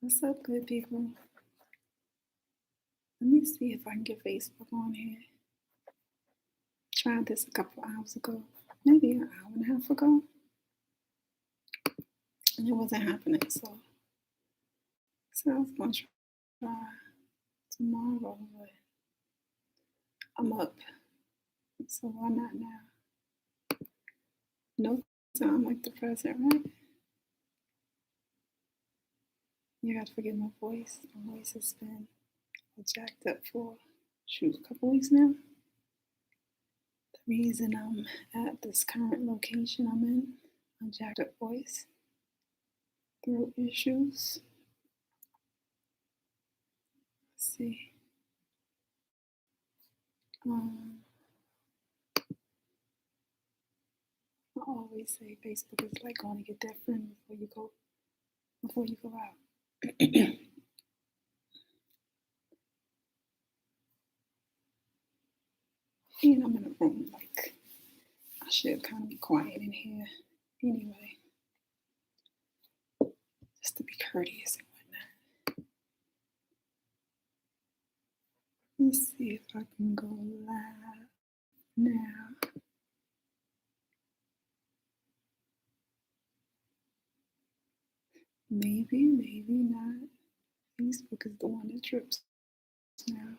What's up, good people? Let me see if I can get Facebook on here. Tried this a couple hours ago, maybe an hour and a half ago, and it wasn't happening. So I was gonna try tomorrow, but I'm up, so why not now? No time like the present, right? You gotta forgive my voice. My voice has been jacked up for a couple weeks now. The reason I'm at this current location I'm in, a jacked up voice, throat issues. Let's see. Um, I always say Facebook is like going to get that friend before you go out. And I'm in a room like I should kind of be quiet in here anyway, just to be courteous and whatnot. Let's see if I can go live now. Maybe, maybe not. Facebook is the one that trips now.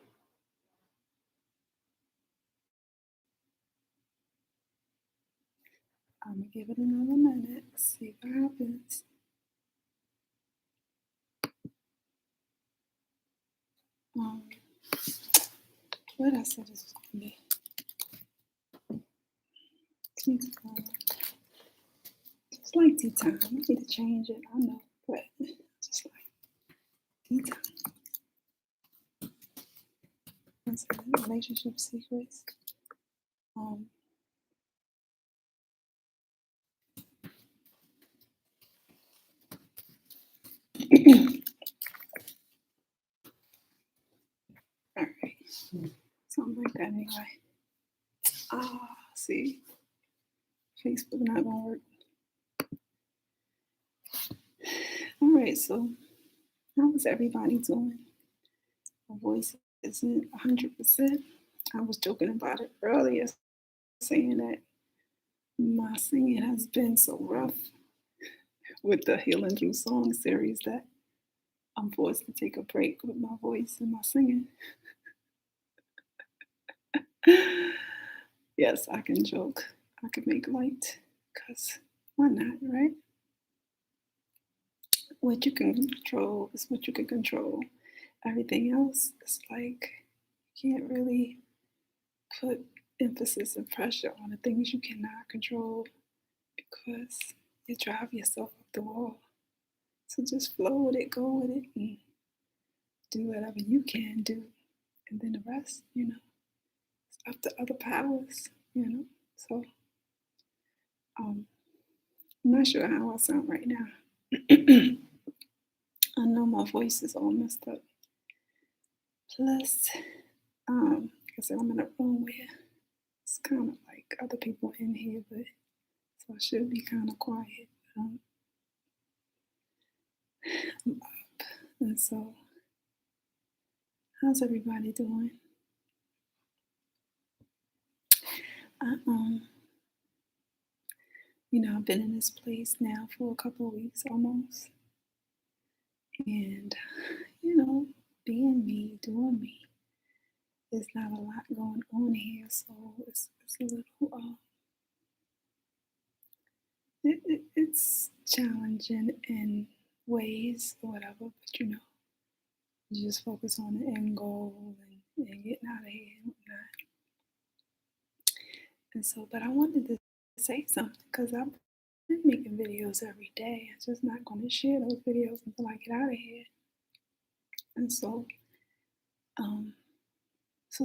I'm gonna give it another minute, see what happens. Um, what I said this was gonna be. Just like Teatime. I need to change it, I know, but just like Teatime. That's relationship secrets. Um, all right, something like that anyway. See, Facebook not gonna work. All right, so how is everybody doing? My voice isn't 100%. I was joking about it earlier, saying that my singing has been so rough with the Healing Through Song series that I'm forced to take a break with my voice and my singing. Yes, I can joke. I can make light, because why not, right? What you can control is what you can control. Everything else is like you can't really put emphasis and pressure on the things you cannot control because you drive yourself up the wall. So just flow with it, go with it, and do whatever you can do. And then the rest, it's up to other powers. So I'm not sure how I sound right now. I know my voice is all messed up. Plus, like I said, I'm in a room where it's kind of like other people in here, but so I should be kind of quiet. I'm up, and so how's everybody doing? I, I've been in this place now for a couple of weeks almost, and being me, doing me. There's not a lot going on here, so it's a little it's challenging in ways or whatever, but you just focus on the end goal and getting out of here and whatnot. And so, but I wanted to say something because I've been making videos every day. I'm just not going to share those videos until I get out of here. And so,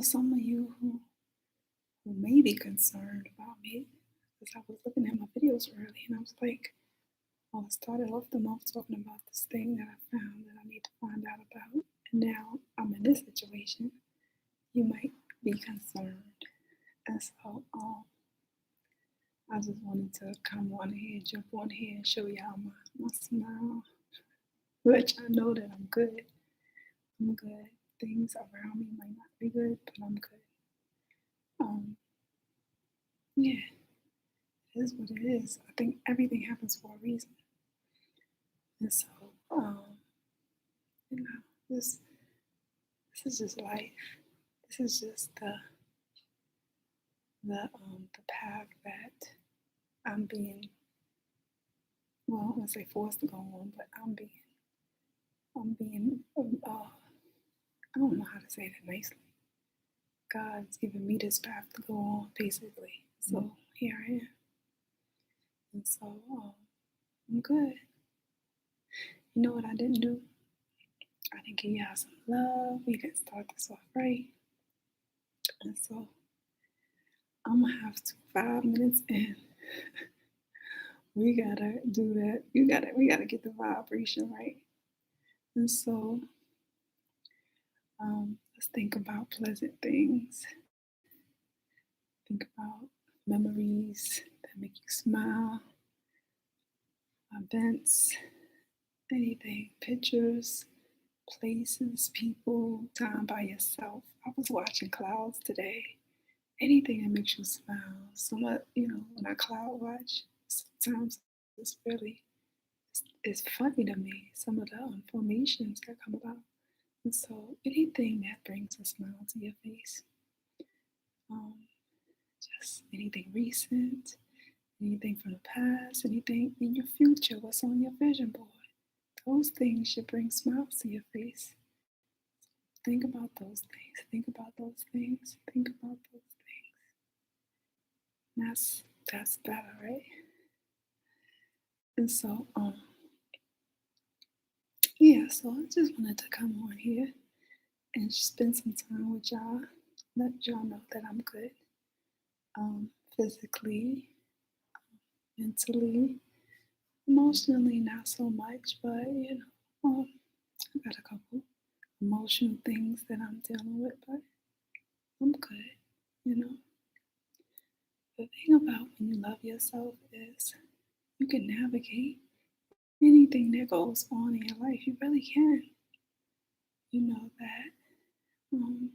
some of you who may be concerned about me, because I was looking at my videos early and I was like, well, I started off the month talking about this thing that I found that I need to find out about. And now I'm in this situation. You might be concerned. And so I just wanted to come on here, jump on here, and show y'all my smile. let y'all know that I'm good. I'm good. Things around me might not be good, but I'm good. Um, yeah, it is what it is. I think everything happens for a reason. And so, you know, this is just life. This is just the path that I'm being, well, I wouldn't say forced to go on, but I'm being I don't know how to say that nicely. God's given me this path to go on, basically. So here I am. And so I'm good. You know what I didn't do? I didn't give y'all some love. We didn't start this off right. And so I'm gonna have to 5 minutes in. We gotta do that. We gotta get the vibration right. And so let's think about pleasant things. Think about memories that make you smile, events, anything, pictures, places, people, time by yourself. I was watching clouds today. Anything that makes you smile. When I cloud watch, sometimes it's funny to me, some of the formations that come about. And so anything that brings a smile to your face, um, just anything recent, anything from the past, anything in your future, what's on your vision board, those things should bring smiles to your face. Think about those things. Think about those things. Think about those things. That's better, right? And so, yeah. So I just wanted to come on here and spend some time with y'all. Let y'all know that I'm good. Physically, mentally, emotionally, not so much, but I got a couple emotional things that I'm dealing with, but I'm good. You know, the thing about when you love yourself is you can navigate anything that goes on in your life. You really can. You know that when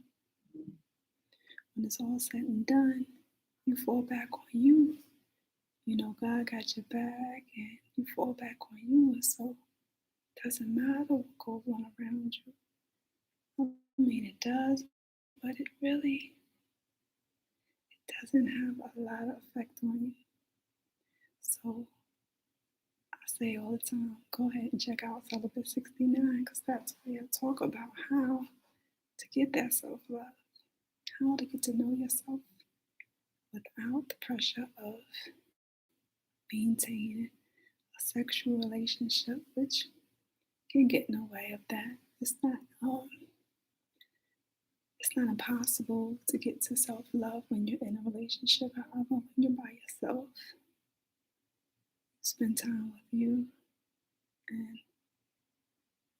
it's all said and done, you fall back on you. You know, God got your back and you fall back on you. And so it doesn't matter what goes on around you. I mean, it does, but it doesn't have a lot of effect on you. So I say all the time, go ahead and check out Celibate 69 because that's where I talk about how to get that self love, how to get to know yourself without the pressure of maintaining a sexual relationship, which can get in the way of that. It's not impossible to get to self love when you're in a relationship. However, when you're by yourself, spend time with you, and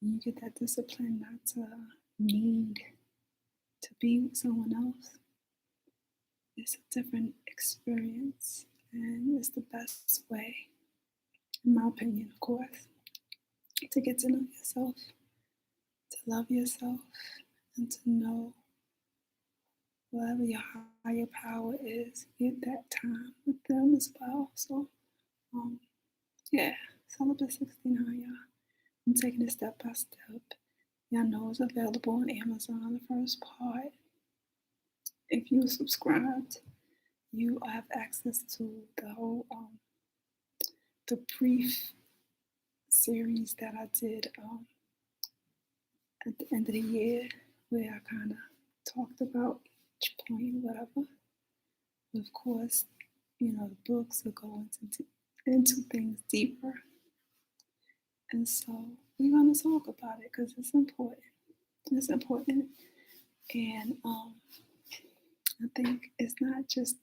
you get that discipline not to need to be with someone else. It's a different experience, and it's the best way, in my opinion, of course, to get to know yourself, to love yourself, and to know whatever your higher power is, get that time with them as well. So, um, yeah, Celibate 69, y'all. I'm taking it step by step. Y'all know it's available on Amazon, the first part. If you subscribed, you have access to the whole, the brief series that I did at the end of the year, where I kind of talked about each point, whatever. But of course, the books will go into things deeper. And so we're going to talk about it because it's important. It's important. And I think it's not just,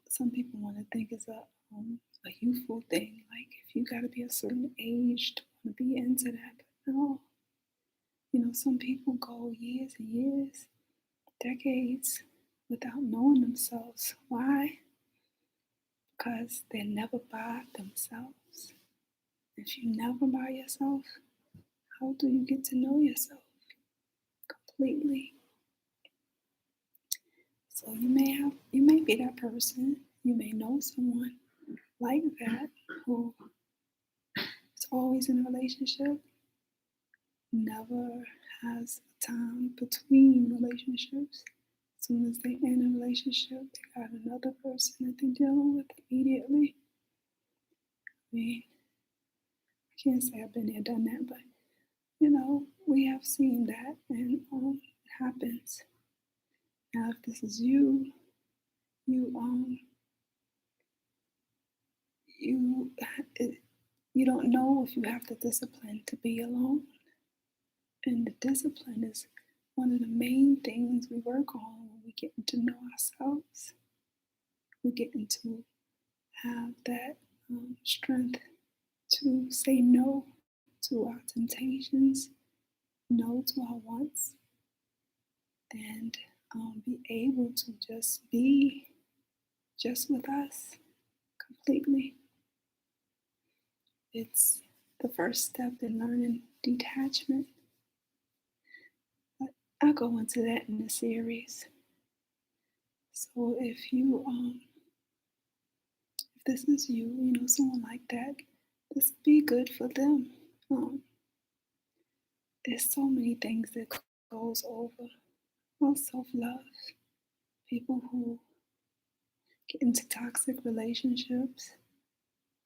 some people want to think it's a youthful thing. Like if you got to be a certain age to want to be into that. But no, some people go years and years, decades without knowing themselves. Why? Because they're never by themselves. If you never by yourself, how do you get to know yourself completely? So you may be that person. You may know someone like that who is always in a relationship, never has time between relationships. As soon as they end a relationship, they got another person that they're dealing with immediately. I mean, I can't say I've been there, done that, but we have seen that, and it happens. Now, if this is you, you you you don't know if you have the discipline to be alone, and the discipline is one of the main things we work on when we get to know ourselves. We get to have that strength to say no to our temptations, no to our wants, and be able to just be just with us completely. It's the first step in learning detachment. But I'll go into that in the series. So if this is you, someone like that, this would be good for them. There's so many things that goes over. Self-love. People who get into toxic relationships,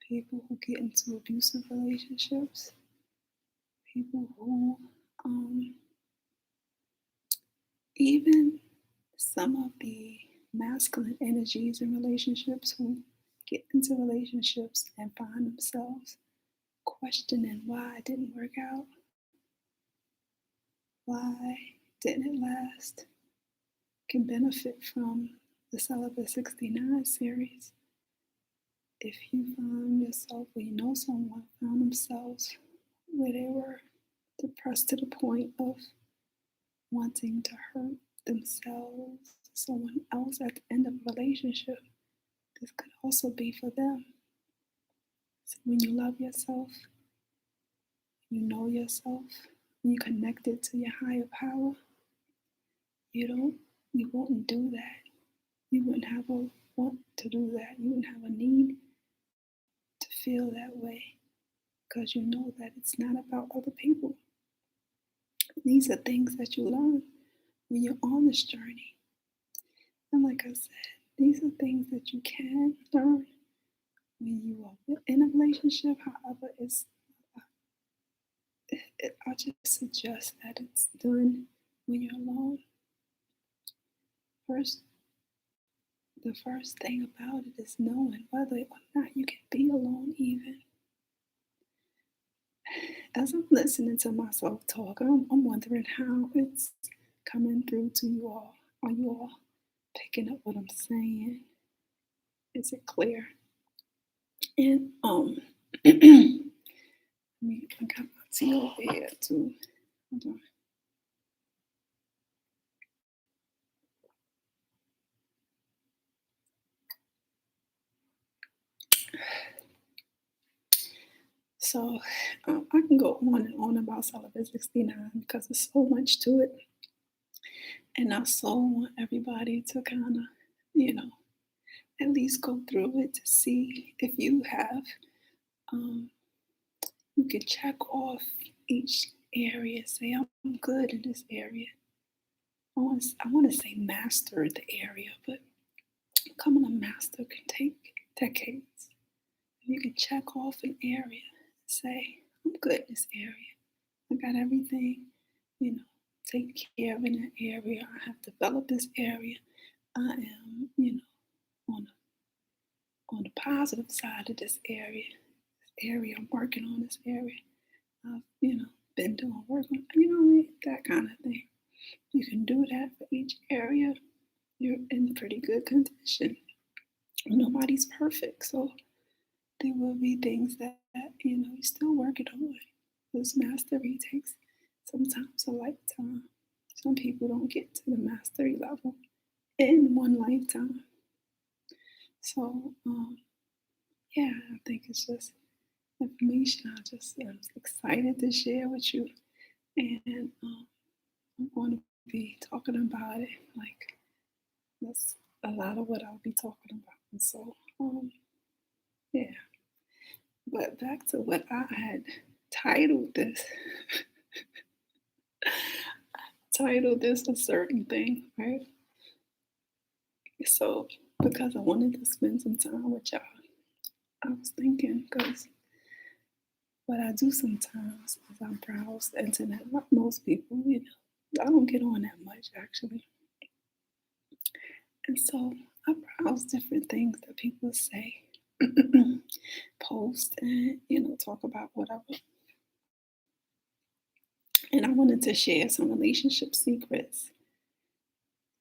people who get into abusive relationships, people who even some of the masculine energies in relationships who get into relationships and find themselves questioning why it didn't work out, why didn't it last, can benefit from the Celibate 69 series. If you find yourself, or someone found themselves where they were depressed to the point of wanting to hurt themselves, someone else at the end of a relationship, this could also be for them. So when you love yourself, you know yourself, you connected to your higher power, you won't do that. You wouldn't have a want to do that. You wouldn't have a need to feel that way because you know that it's not about other people. These are things that you learn when you're on this journey. And like I said, these are things that you can learn when you are in a relationship. However, I just suggest that it's done when you're alone. The first thing about it is knowing whether or not you can be alone even. As I'm listening to myself talk, I'm wondering how it's coming through to you all. Are you all picking up what I'm saying? Is it clear? And I got my tea over here too. Hold on. So I can go on and on about Celibate 69 because there's so much to it. And I so want everybody to kind of, at least go through it to see if you have, you can check off each area, say, I'm good in this area. I want to say master the area, but becoming a master can take decades. You can check off an area, say, I'm good in this area. I got everything, taken care of in that area. I have developed this area. I am, on the positive side of this area. This area, I'm working on this area. I've, been doing work on, that kind of thing. You can do that for each area. You're in pretty good condition. Nobody's perfect, so there will be things that you're still working on. This mastery takes sometimes a lifetime. Some people don't get to the mastery level in one lifetime. So yeah, I think it's just information I just am excited to share with you. And I'm going to be talking about it. Like, that's a lot of what I'll be talking about. And so, yeah. But back to what I had titled this. Titled this a certain thing, right? So, because I wanted to spend some time with y'all, I was thinking, because what I do sometimes is I browse the internet, like most people, I don't get on that much actually. And so I browse different things that people say, post, and, talk about whatever. And I wanted to share some relationship secrets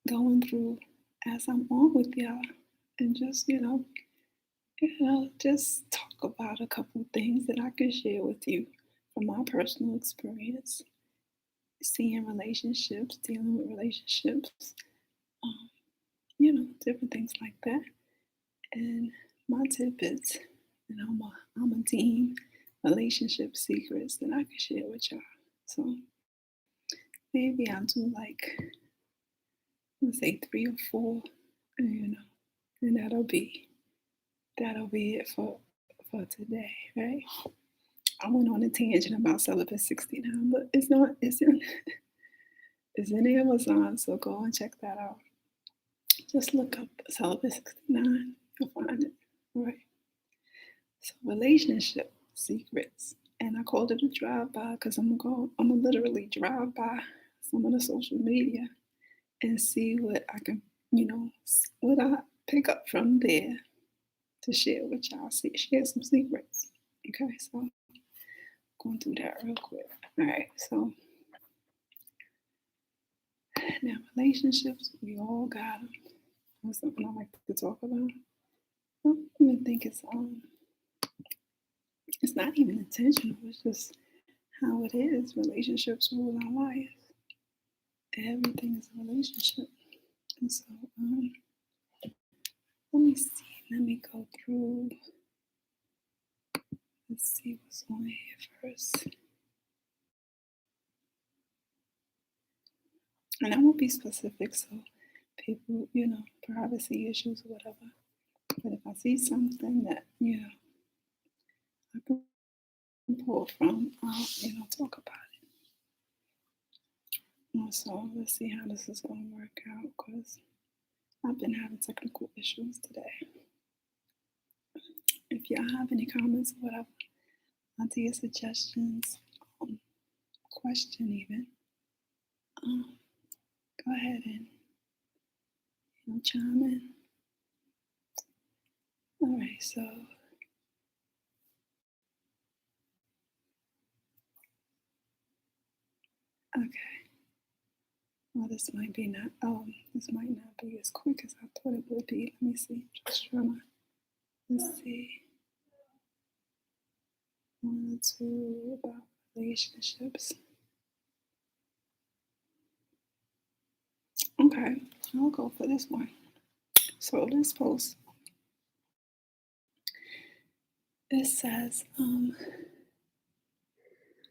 going through as I'm on with y'all, and just, just talk about a couple things that I can share with you from my personal experience, seeing relationships, dealing with relationships, um, different things like that. And my tidbits, and I'm a deem relationship secrets that I can share with y'all. So maybe I'll do like, let's say 3 or 4, and that'll be it for today, right? I went on a tangent about Celibate 69, but it's not it's in Amazon, so go and check that out. Just look up Celibate 69, you'll find it. All right. So relationship secrets. And I called it a drive by because I'm gonna literally drive by some of the social media and see what I can, what I pick up from there to share with y'all. Share some secrets. Okay, so going through that real quick. All right, so now relationships, we all got them. That's something I like to talk about. I don't even think it's not even intentional. It's just how it is. Relationships rule our life. Everything is a relationship. And so, let me see. Let me go through. Let's see what's on here first. And I won't be specific, so people, privacy issues or whatever. But if I see something that, I can pull from, I'll, talk about it. So let's see how this is going to work out, because I've been having technical issues today. If y'all have any comments or whatever, idea suggestions, question even, go ahead and chime in. All right, so okay. Well, this might not be as quick as I thought it would be. Let me see. Just trying to let's see. 1 or 2 about relationships. Okay, I'll go for this one. So this post, it says, I'm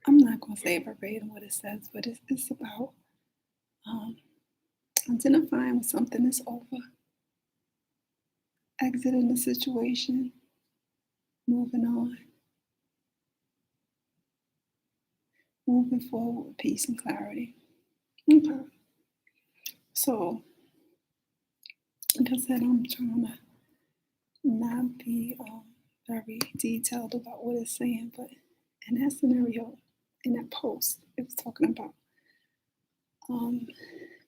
not gonna say verbatim what it says, but it's about identifying when something is over, exiting the situation, moving on, moving forward with peace and clarity. Okay. So, like I said, I'm trying to not be very detailed about what it's saying, but in that scenario, in that post, it was talking about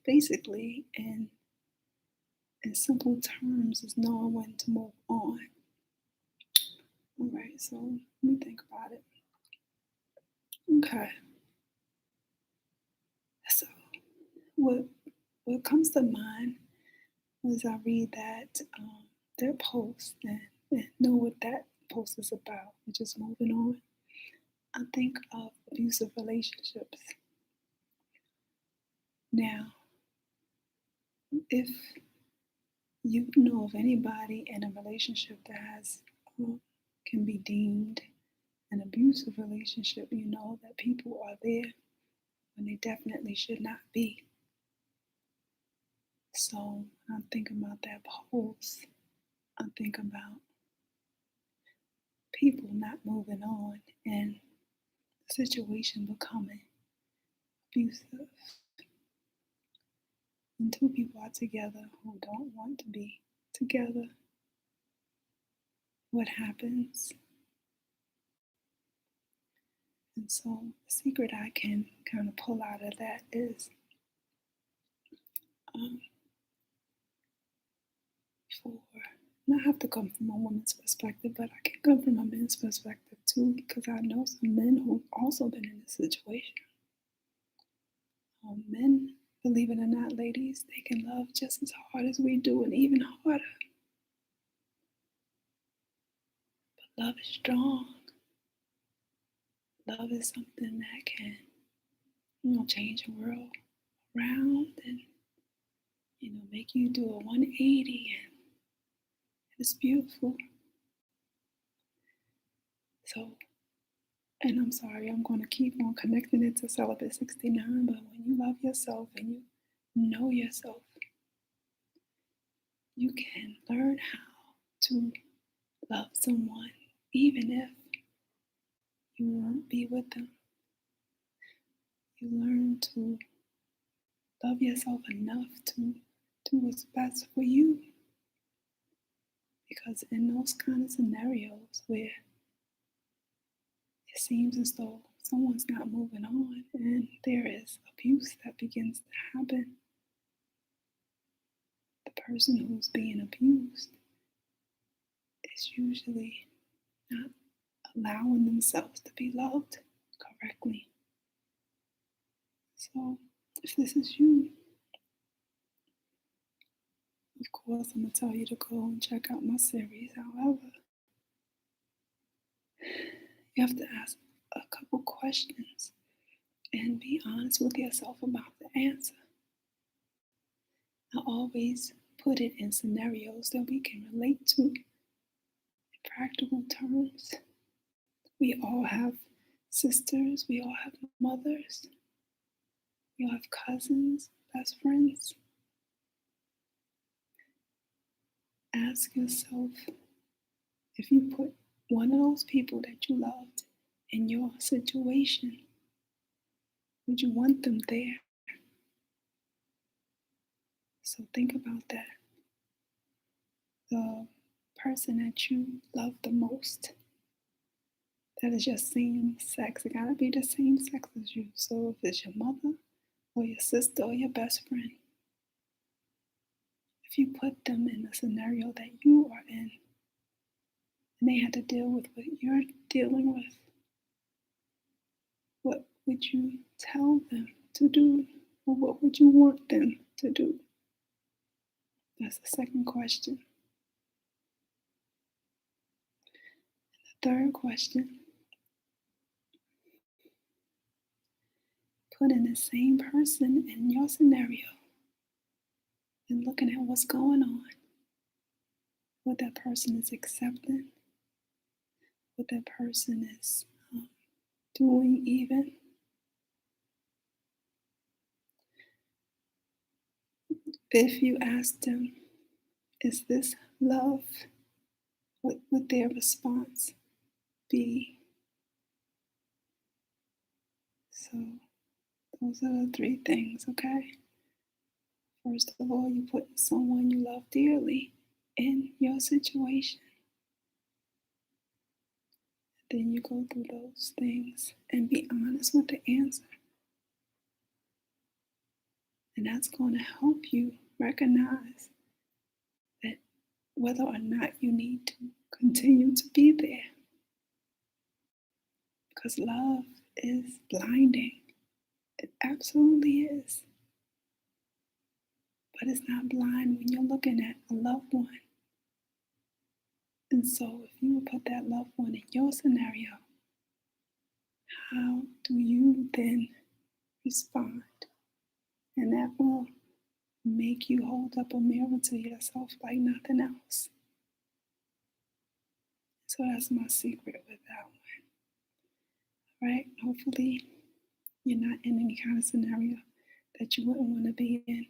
basically in simple terms is knowing when to move on. All right, so let me think about it. Okay, so what comes to mind as I read that their post and know what that post is about, which is moving on. I think of abusive relationships. Now, if you know of anybody in a relationship that has can be deemed an abusive relationship, you know that people are there when they definitely should not be. So when I'm thinking about that post, I'm thinking about people not moving on and the situation becoming abusive. When two people are together who don't want to be together, what happens? And so the secret I can kind of pull out of that is um, for, and I have to come from a woman's perspective, but I can come from a man's perspective too, because I know some men who've also been in this situation. Men, believe it or not, ladies, they can love just as hard as we do and even harder. But love is strong. Love is something that can, change the world around and, make you do a 180, and it's beautiful. So, and I'm sorry, I'm going to keep on connecting it to Celibate 69, but when you love yourself and you know yourself, you can learn how to love someone, even if you won't be with them. You learn to love yourself enough to do what's best for you. Because in those kind of scenarios where it seems as though someone's not moving on and there is abuse that begins to happen, the person who's being abused is usually not allowing themselves to be loved correctly. So if this is you, of course, I'm going to tell you to go and check out my series. However, you have to ask a couple questions and be honest with yourself about the answer. I always put it in scenarios that we can relate to in practical terms. We all have sisters, we all have mothers, we all have cousins, best friends. Ask yourself, if you put one of those people that you loved in your situation, would you want them there? So think about that. The person that you love the most, that is your same sex. It gotta be the same sex as you. So if it's your mother or your sister or your best friend, if you put them in a scenario that you are in and they had to deal with what you're dealing with, what would you tell them to do? Or what would you want them to do? That's the second question. The third question, put in the same person in your scenario and looking at what's going on, what that person is accepting, what that person is doing even. If you ask them, is this love? What would their response be? So those are the three things, okay? First of all, you put someone you love dearly in your situation. Then you go through those things and be honest with the answer. And that's going to help you recognize that whether or not you need to continue to be there. Because love is blinding. It absolutely is. But it's not blind when you're looking at a loved one. And so if you would put that loved one in your scenario, how do you then respond? And that will make you hold up a mirror to yourself like nothing else. So that's my secret with that one. right? Hopefully, you're not in any kind of scenario that you wouldn't want to be in,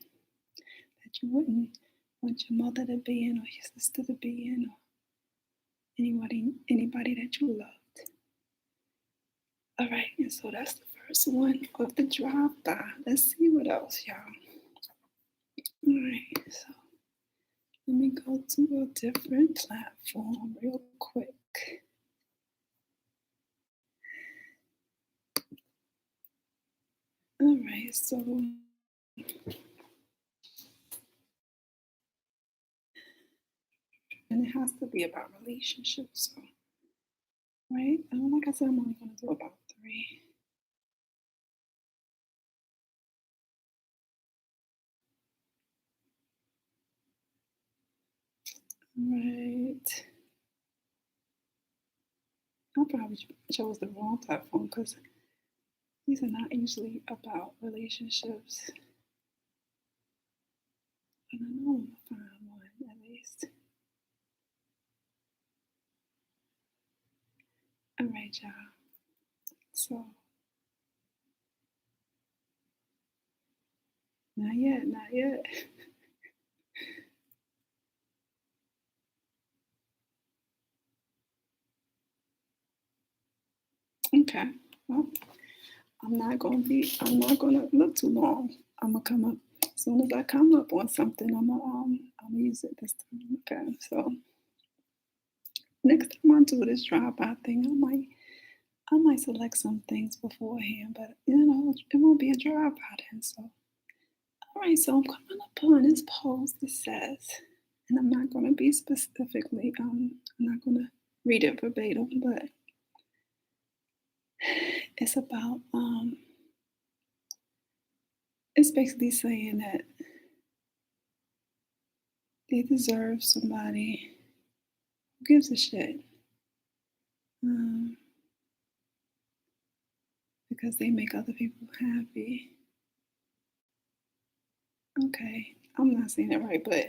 that you wouldn't want your mother to be in, or your sister to be in, or anybody that you loved. All right, and so that's the first one of the drive-by. Let's see what else, y'all. All right, so let me go to a different platform real quick. All right, so and it has to be about relationships. So, right, like I said, I'm only gonna do about three. Right. I probably chose the wrong platform because these are not usually about relationships. But I know I'm gonna find one at least. All right, y'all. So, not yet, not yet. Okay. Well, I'm not gonna look too long. I'm gonna come up as soon as I come up on something. I'm gonna use it this time. Okay. So next time I do this drive-by thing, I might select some things beforehand, but it won't be a drive-by then. So all right. So I'm coming up on this post that says, and I'm not gonna be specifically. I'm not gonna read it verbatim, but it's about it's basically saying that they deserve somebody who gives a shit, um, because they make other people happy. Okay, I'm not saying it right, but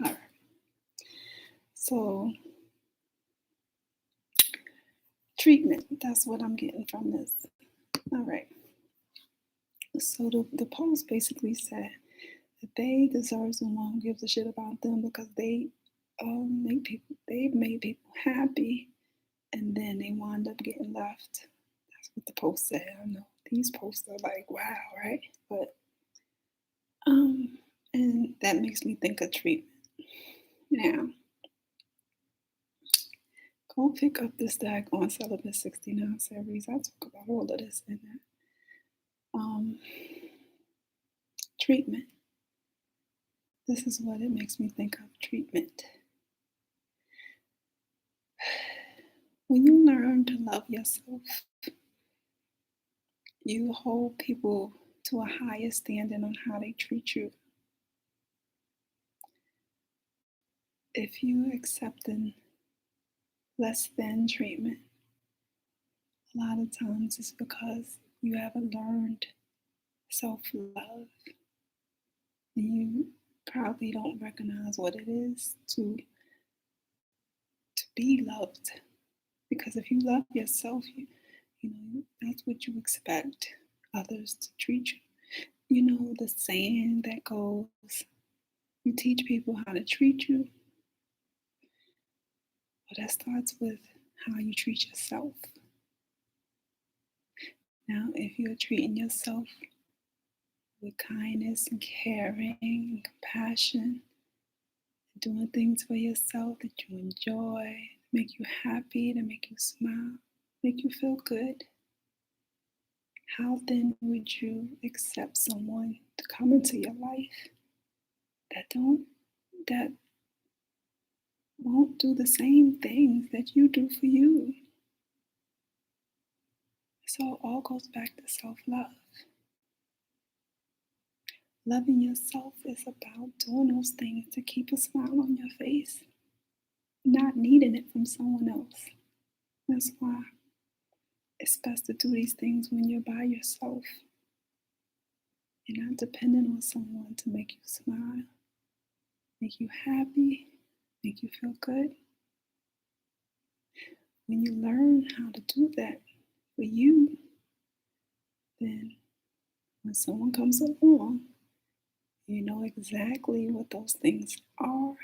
all right. So treatment, that's what I'm getting from this. All right. So the post basically said that they deserve someone who gives a shit about them because they've made people happy, and then they wind up getting left. That's what the post said. I know these posts are like, wow, right? But um, and that makes me think of treatment. Now, go pick up this on Celibate 69 series. I talk about all of this in that. Um, treatment. This is what it makes me think of treatment. When you learn to love yourself, you hold people to a higher standard on how they treat you. If you accepting less than treatment, a lot of times it's because you haven't learned self-love. You probably don't recognize what it is to be loved. Because if you love yourself, that's what you expect others to treat you. You know the saying that goes, you teach people how to treat you. Well, that starts with how you treat yourself. Now, if you're treating yourself with kindness and caring and compassion, doing things for yourself that you enjoy, make you happy, to make you smile, make you feel good, how then would you accept someone to come into your life that won't do the same things that you do for you? So it all goes back to self-love. Loving yourself is about doing those things to keep a smile on your face, not needing it from someone else. That's why it's best to do these things when you're by yourself. You're not dependent on someone to make you smile, make you happy, make you feel good. When you learn how to do that for you, then when someone comes along, you know exactly what those things are.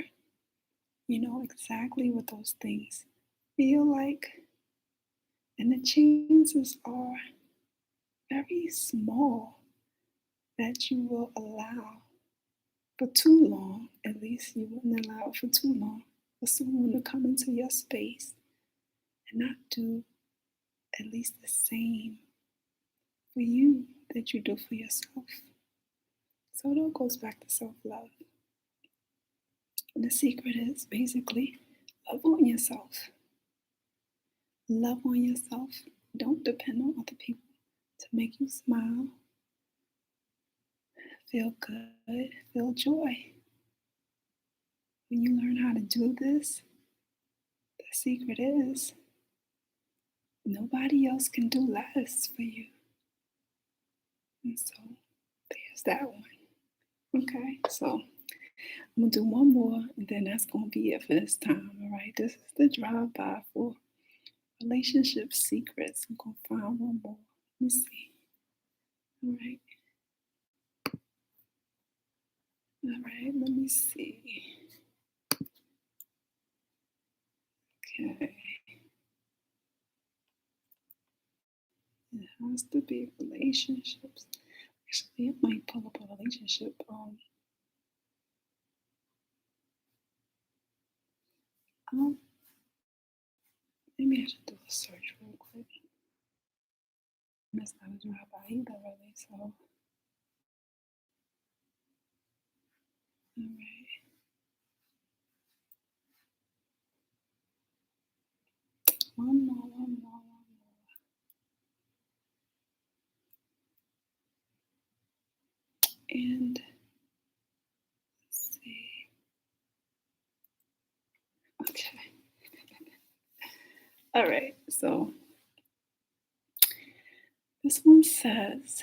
You know exactly what those things feel like. And the chances are very small that you will allow for too long, at least you wouldn't allow for too long, for someone to come into your space and not do at least the same for you that you do for yourself. So it all goes back to self love. And the secret is basically love on yourself. Love on yourself. Don't depend on other people to make you smile, feel good, feel joy. When you learn how to do this, the secret is nobody else can do less for you. And so there's that one. Okay, so I'm gonna do one more and then that's gonna be it for this time. All right, this is the drive by for relationship secrets. I'm gonna find one more. Let me see. All right, all right, let me see. Okay, it has to be relationships. Actually, I might pull up a relationship. Um, maybe I should do a search real quick. That's not a drive by either, really. So, all right, one more, one more, one more. And let's see. Okay. All right. So this one says,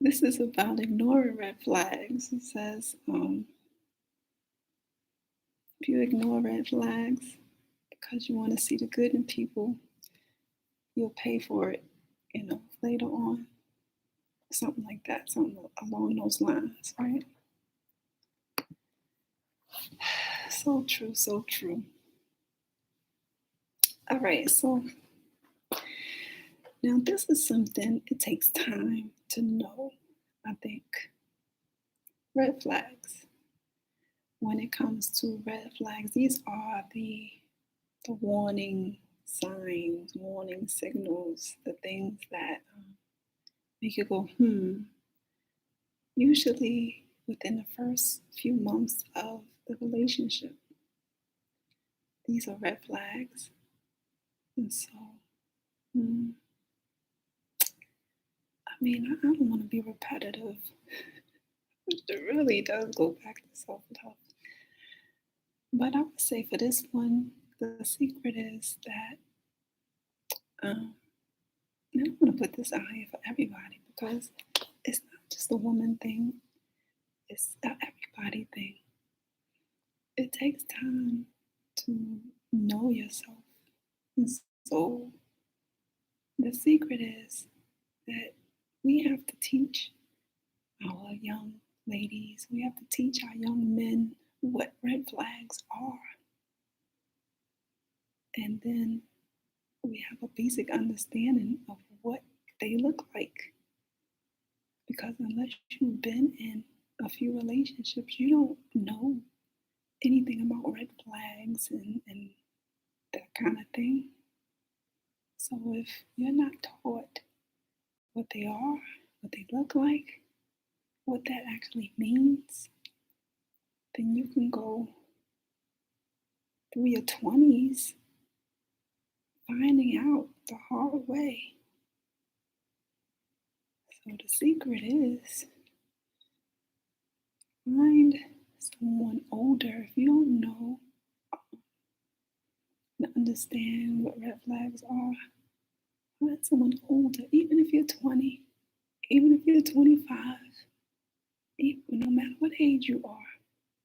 this is about ignoring red flags. It says, if you ignore red flags because you want to see the good in people, you'll pay for it, later on. Something like that, something along those lines, right? So true, so true. All right, so now this is something it takes time to know, I think. Red flags. When it comes to red flags, these are the warning signs, warning signals, the things that make you go, usually within the first few months of the relationship. These are red flags. And so, mm, I don't want to be repetitive. It really does go back to self love. But I would say for this one, the secret is that and I want to put this out here for everybody because it's not just a woman thing, it's a everybody thing. It takes time to know yourself. And so the secret is that we have to teach our young ladies, we have to teach our young men what red flags are. And then we have a basic understanding of what they look like. Because unless you've been in a few relationships, you don't know anything about red flags and that kind of thing. So if you're not taught what they are, what they look like, what that actually means, then you can go through your 20s finding out the hard way. So the secret is find someone older. If you don't know and understand what red flags are, Let someone older, even if you're 20, even if you're 25, even, no matter what age you are,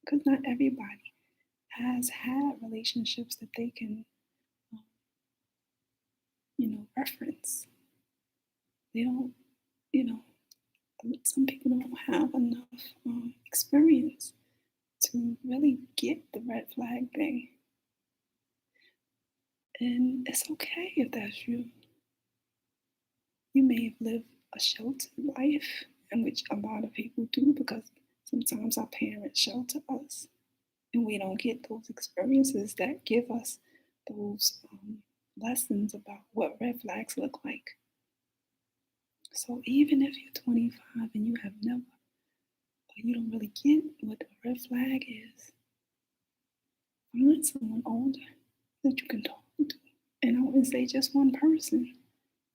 because not everybody has had relationships that they can, um, reference. They don't, you know, some people don't have enough experience to really get the red flag thing. And it's okay if that's you. You may have lived a sheltered life, in which a lot of people do, because sometimes our parents shelter us and we don't get those experiences that give us those lessons about what red flags look like. So even if you're 25 and you have never, or you don't really get what a red flag is, find someone older that you can talk to. And I wouldn't say just one person,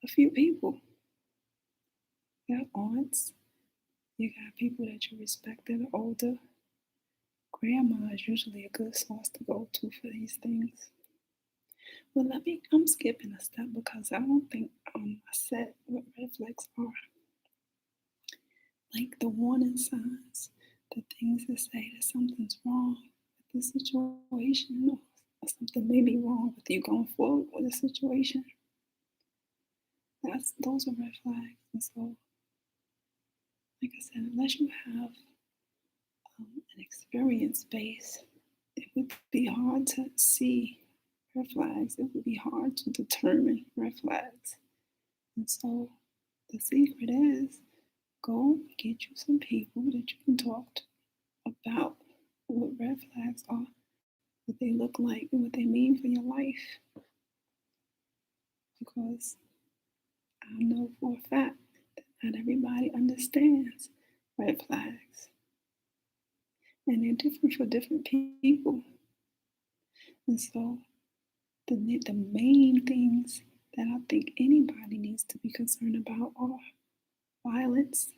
a few people. You got aunts, you got people that you respect that are older. Grandma is usually a good source to go to for these things. Well, I'm skipping a step because I don't think I said what red flags are. Like the warning signs, the things that say that something's wrong with the situation, or something may be wrong with you going forward with a situation. Those are red flags. And so, like I said, unless you have an experience base, it would be hard to see red flags. It would be hard to determine red flags. And so the secret is go get you some people that you can talk to about what red flags are, what they look like, and what they mean for your life. Because I know for a fact that not everybody understands red flags. And they're different for different people. And so the main things that I think anybody needs to be concerned about are violence.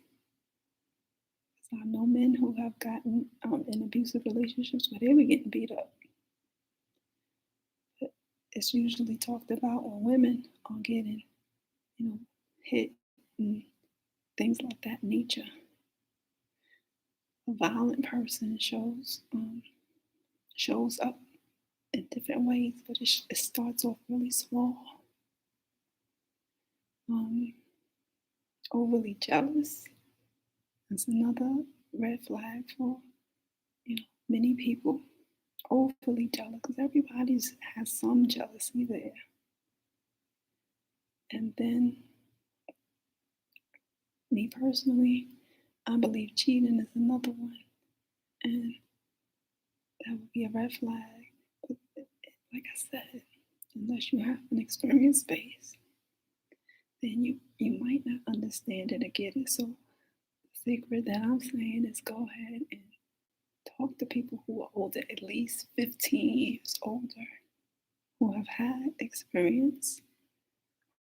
So I know men who have gotten in abusive relationships where they were getting beat up. But it's usually talked about when women are getting, hit and things like that nature. A violent person shows up in different ways, but it starts off really small. Overly jealous is another red flag for many people. Overly jealous, because everybody has some jealousy there. And then, me personally, I believe cheating is another one, and that would be a red flag. But like I said, unless you have an experience base, then you might not understand it or get it. So the secret that I'm saying is go ahead and talk to people who are older, at least 15 years older, who have had experience,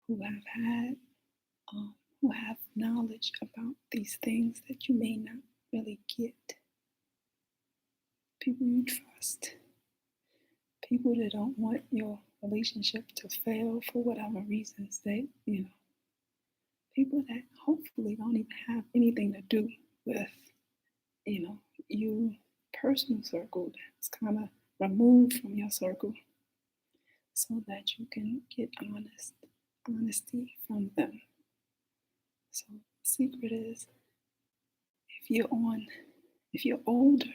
who have had, who have knowledge about these things that you may not really get. People you trust. People that don't want your relationship to fail for whatever reasons people that hopefully don't even have anything to do with, you personal circle that's kind of removed from your circle so that you can get honesty from them. So the secret is if you're older,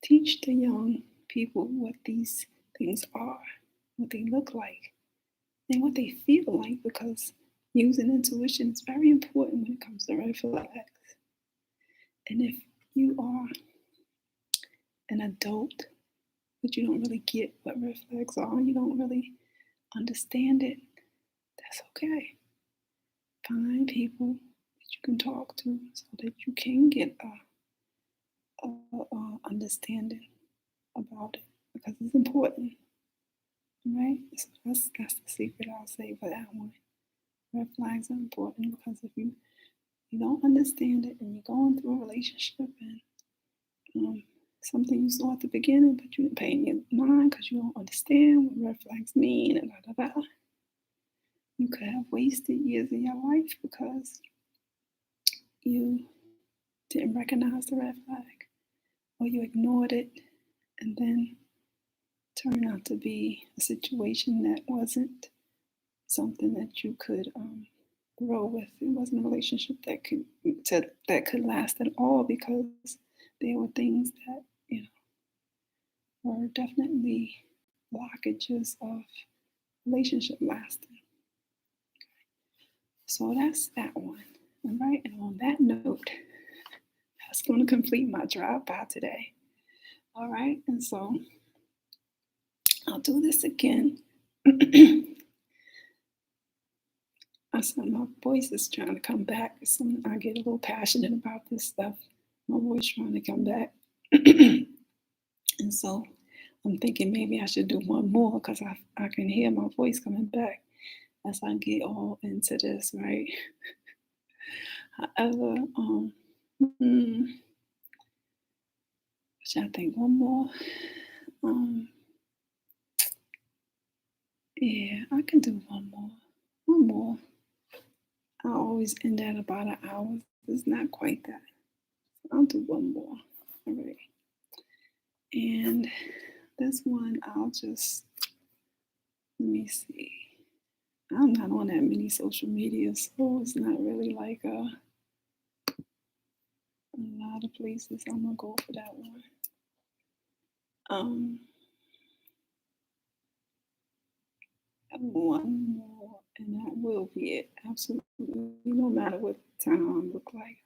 teach the young people what these things are, what they look like, and what they feel like, because using intuition is very important when it comes to red flags. And if you are an adult, but you don't really get what red flags are, you don't really understand it, that's okay. Find people that you can talk to so that you can get a understanding about it, because it's important, right? So that's the secret I'll say for that one. Red flags are important because if you don't understand it and you're going through a relationship and something you saw at the beginning, but you didn't pay any mind because you don't understand what red flags mean and You could have wasted years of your life because you didn't recognize the red flag or you ignored it, and then turned out to be a situation that wasn't something that you could grow with. It wasn't a relationship that could last at all because there were things that were definitely blockages of relationship lasting. So that's that one. All right, and on that note, that's going to complete my drive by today. All right, and so I'll do this again. I said my voice is trying to come back. So I get a little passionate about this stuff. My voice trying to come back. And so I'm thinking maybe I should do one more because I can hear my voice coming back as I get all into this, right? However, mm, which I think one more. Yeah, I can do one more. One more. I always end at about an hour. It's not quite that. I'll do one more. All right. And this one, let me see. I'm not on that many social media, so it's not really like a lot of places. I'm gonna go for that one. One more, and that will be it. Absolutely, no matter what time look like.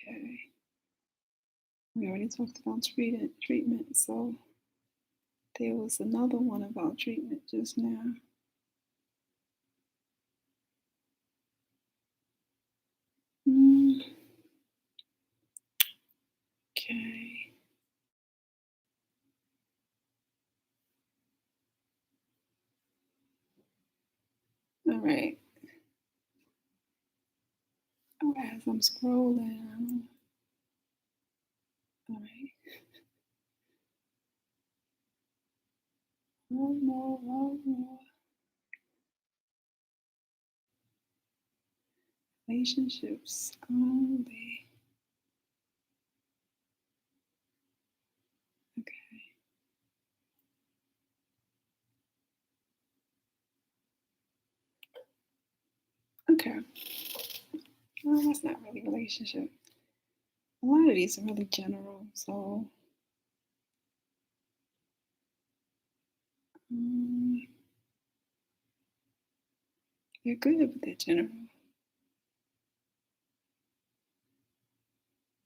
Okay, we already talked about treatment, so there was another one about treatment just now. Okay. All right. As I'm scrolling, all right. One more, one more. Relationships only. Okay. Okay. Well, that's not really relationship. A lot of these are really general, so they're good, but they're general.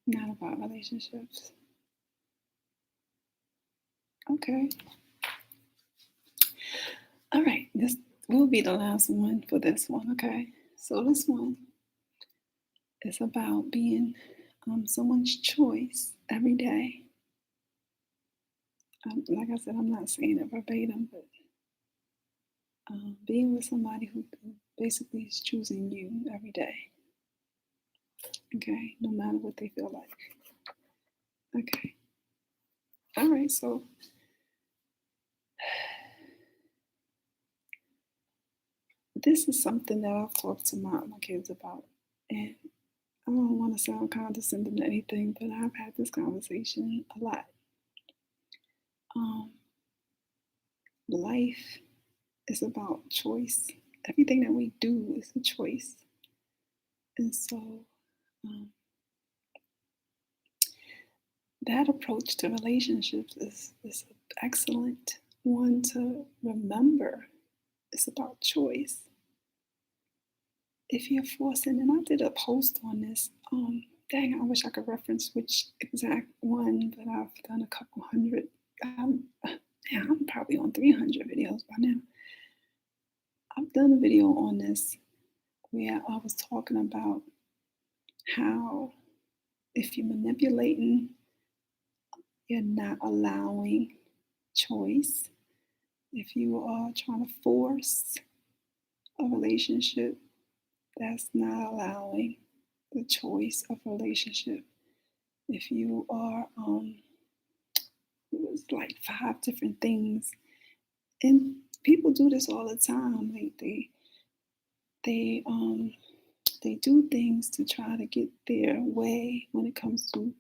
Not about relationships. Okay. All right. This will be the last one for this one. Okay. So this one is about being someone's choice every day. Like I said, I'm not saying it verbatim, but being with somebody who basically is choosing you every day. Okay, no matter what they feel like. Okay. All right, so this is something that I've talked to my kids about. And I don't want to sound condescending or anything, but I've had this conversation a lot. Life is about choice. Everything that we do is a choice. And so that approach to relationships is an excellent one to remember. It's about choice. If you're forcing, and I did a post on this, dang, I wish I could reference which exact one, but I've done a couple hundred. I'm probably on 300 videos by now. I've done a video on this where I was talking about how if you're manipulating, you're not allowing choice. If you are trying to force a relationship, that's not allowing the choice of relationship. If you are, it was like 5 different things. And people do this all the time. They they do things to try to get their way when it comes to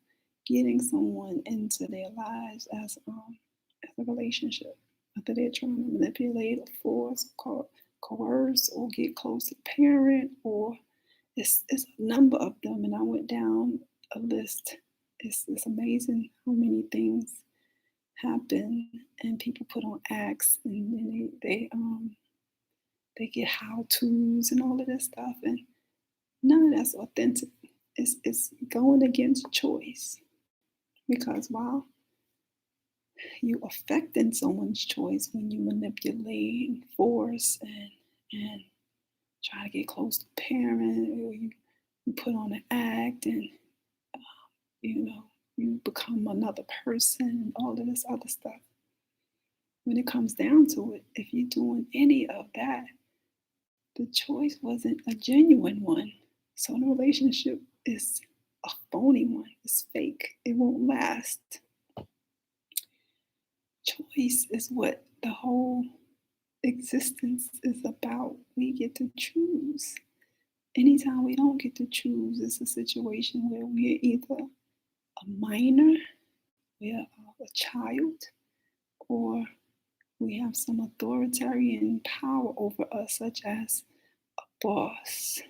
getting someone into their lives as a relationship. Whether they're trying to manipulate or force, coerce, or get close to the parent, or it's a number of them. And I went down a list. It's amazing how many things happen, and people put on acts, and then they get how tos and all of this stuff, and none of that's authentic. It's going against choice, because while you affecting someone's choice when you manipulate and force and try to get close to parent, or you put on an act, and you know you become another person and all of this other stuff. When it comes down to it, if you're doing any of that, the choice wasn't a genuine one. So the relationship is a phony one. It's fake. It won't last. Choice is what the whole existence is about. We get to choose. Anytime we don't get to choose, it's a situation where we're either a minor, we're a child, or we have some authoritarian power over us, such as a boss,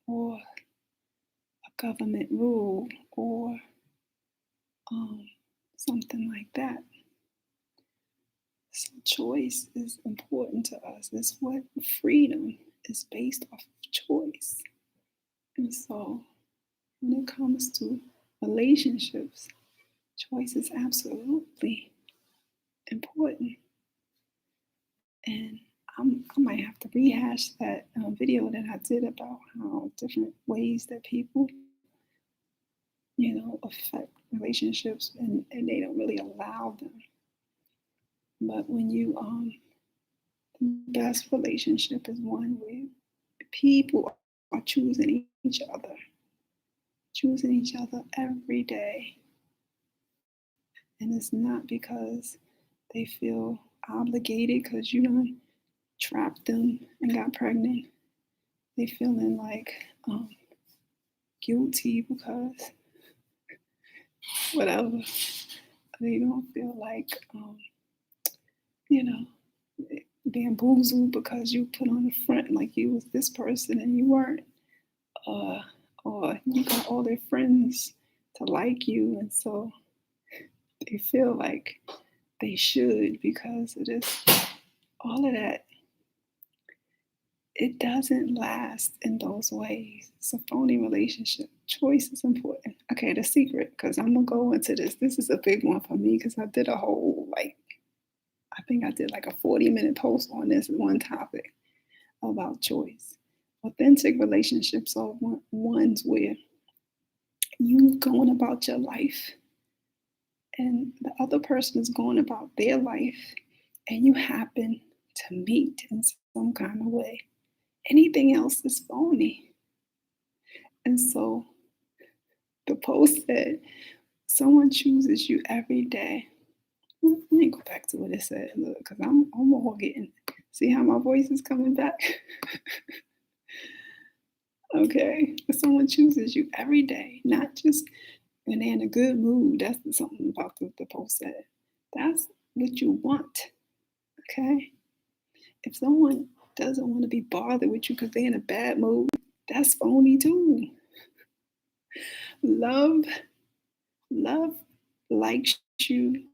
or a government rule, or something like that. So choice is important to us. It's what freedom is based off of choice. And so when it comes to relationships, choice is absolutely important. And I might have to rehash that video that I did about how different ways that people, affect relationships, and they don't really allow them. But when the best relationship is one where people are choosing each other every day. And it's not because they feel obligated because you done trapped them and got pregnant. They feeling like guilty because whatever. They don't feel like, bamboozled because you put on the front like you was this person and you weren't. Or you got all their friends to like you, and so they feel like they should because of this. All of that, it doesn't last in those ways. It's a phony relationship. Choice is important. Okay, the secret, because I'm going to go into this. This is a big one for me because I did a whole, I think I did like a 40-minute post on this one topic about choice. Authentic relationships are ones where you going about your life and the other person is going about their life, and you happen to meet in some kind of way. Anything else is phony. And so the post said, someone chooses you every day. Let me go back to what it said, because I'm all getting, see how my voice is coming back? Okay, someone chooses you every day, not just when they're in a good mood. That's something about the post said. That's what you want, okay? If someone doesn't want to be bothered with you because they're in a bad mood, that's phony too. Love likes you.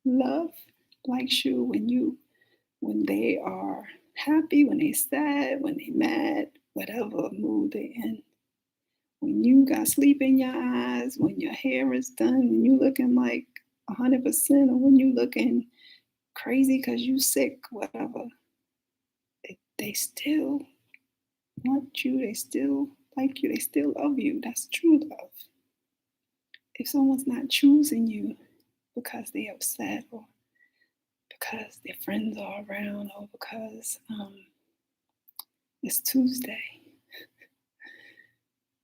Love likes you when they are happy, when they're sad, when they're mad, whatever mood they're in. When you got sleep in your eyes, when your hair is done, when you looking like 100%, or when you looking crazy because you sick, whatever, they still want you, they still like you, they still love you. That's true love. If someone's not choosing you because they're upset, or because their friends are around, or because it's Tuesday,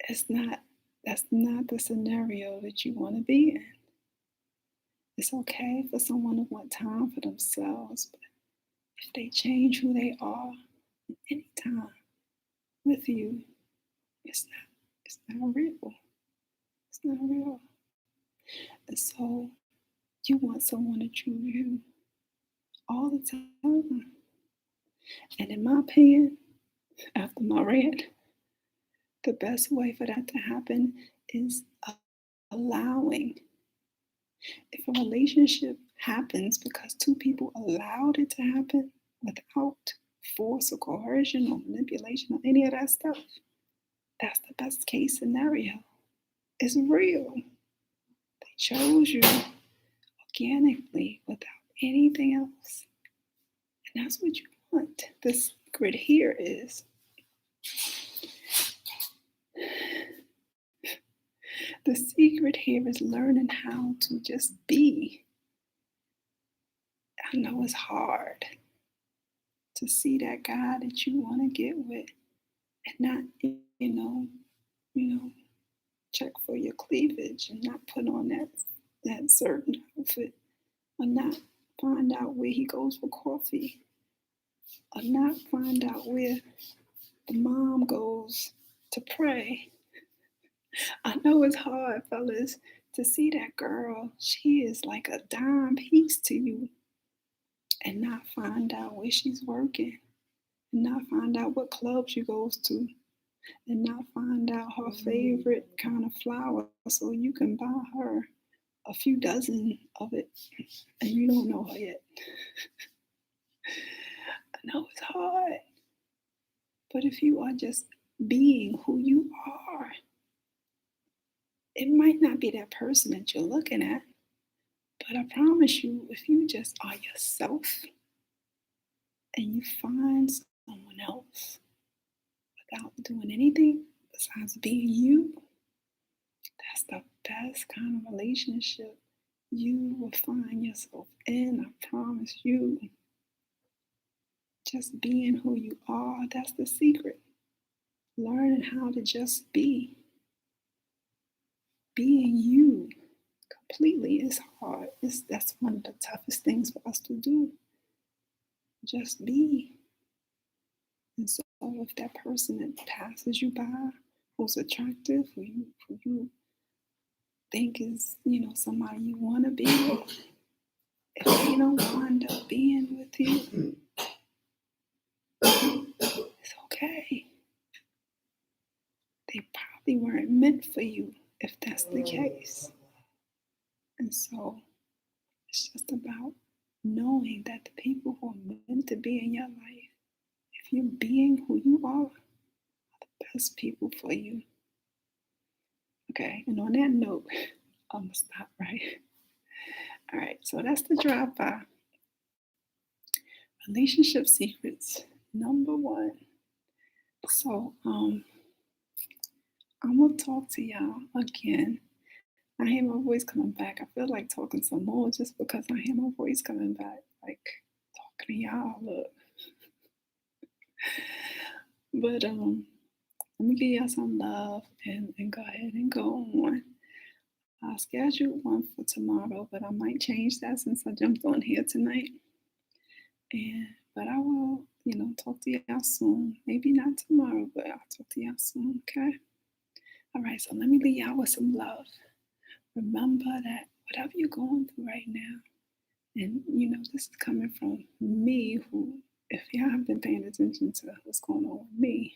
that's not the scenario that you want to be in. It's okay for someone to want time for themselves, but if they change who they are at any time with you, it's not real. It's not real. And so you want someone to choose you all the time. And in my opinion, after my rant, the best way for that to happen is allowing. If a relationship happens because two people allowed it to happen without force or coercion or manipulation or any of that stuff, that's the best case scenario. It's real. They chose you organically without anything else. And that's what you want. The secret here is learning how to just be. I know it's hard to see that guy that you want to get with and not, you know, check for your cleavage and not put on that certain outfit, or not find out where he goes for coffee, or not find out where the mom goes to pray. I know it's hard, fellas, to see that girl. She is like a dime piece to you, and not find out where she's working, and not find out what clubs she goes to, and not find out her favorite kind of flower so you can buy her a few dozen of it, and you don't know her yet. I know it's hard, but if you are just being who you are, it might not be that person that you're looking at, but I promise you, if you just are yourself and you find someone else without doing anything besides being you, that's the best kind of relationship you will find yourself in. I promise you. Just being who you are, that's the secret. Learning how to just be. Being you completely is hard. That's one of the toughest things for us to do. Just be. And so if that person that passes you by, who's attractive, who you think is, somebody you want to be with, if they don't wind up being with you, it's okay. They probably weren't meant for you if that's the case. And so it's just about knowing that the people who are meant to be in your life, if you're being who you are the best people for you. Okay, and on that note, I'm gonna stop, right? All right, so that's the drive-by. Relationship secrets, number 1. So I'm gonna talk to y'all again. I hear my voice coming back. I feel like talking some more just because I hear my voice coming back. Like talking to y'all, look. But let me give y'all some love and go ahead and go on. I scheduled one for tomorrow, but I might change that since I jumped on here tonight. But I will, talk to y'all soon. Maybe not tomorrow, but I'll talk to y'all soon, okay? All right, so let me leave y'all with some love. Remember that whatever you're going through right now, and this is coming from me, who, if y'all have been paying attention to what's going on with me,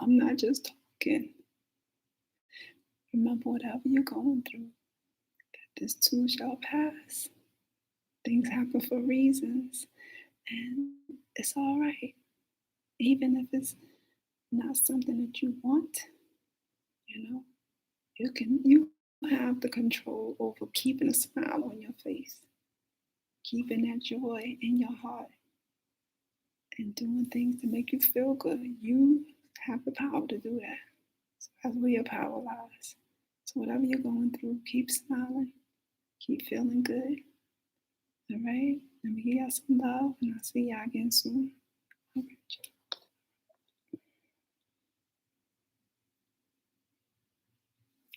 I'm not just talking. Remember, whatever you're going through, that this too shall pass. Things happen for reasons, and it's all right. Even if it's not something that you want, you have the control over keeping a smile on your face, keeping that joy in your heart, and doing things to make you feel good. You have the power to do that. So that's where your power lies. So whatever you're going through, keep smiling, keep feeling good. All right? Let me give y'all some love, and I'll see y'all again soon. All right.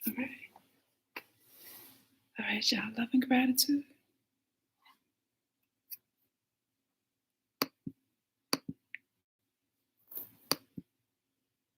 All right. All right, y'all. Love and gratitude.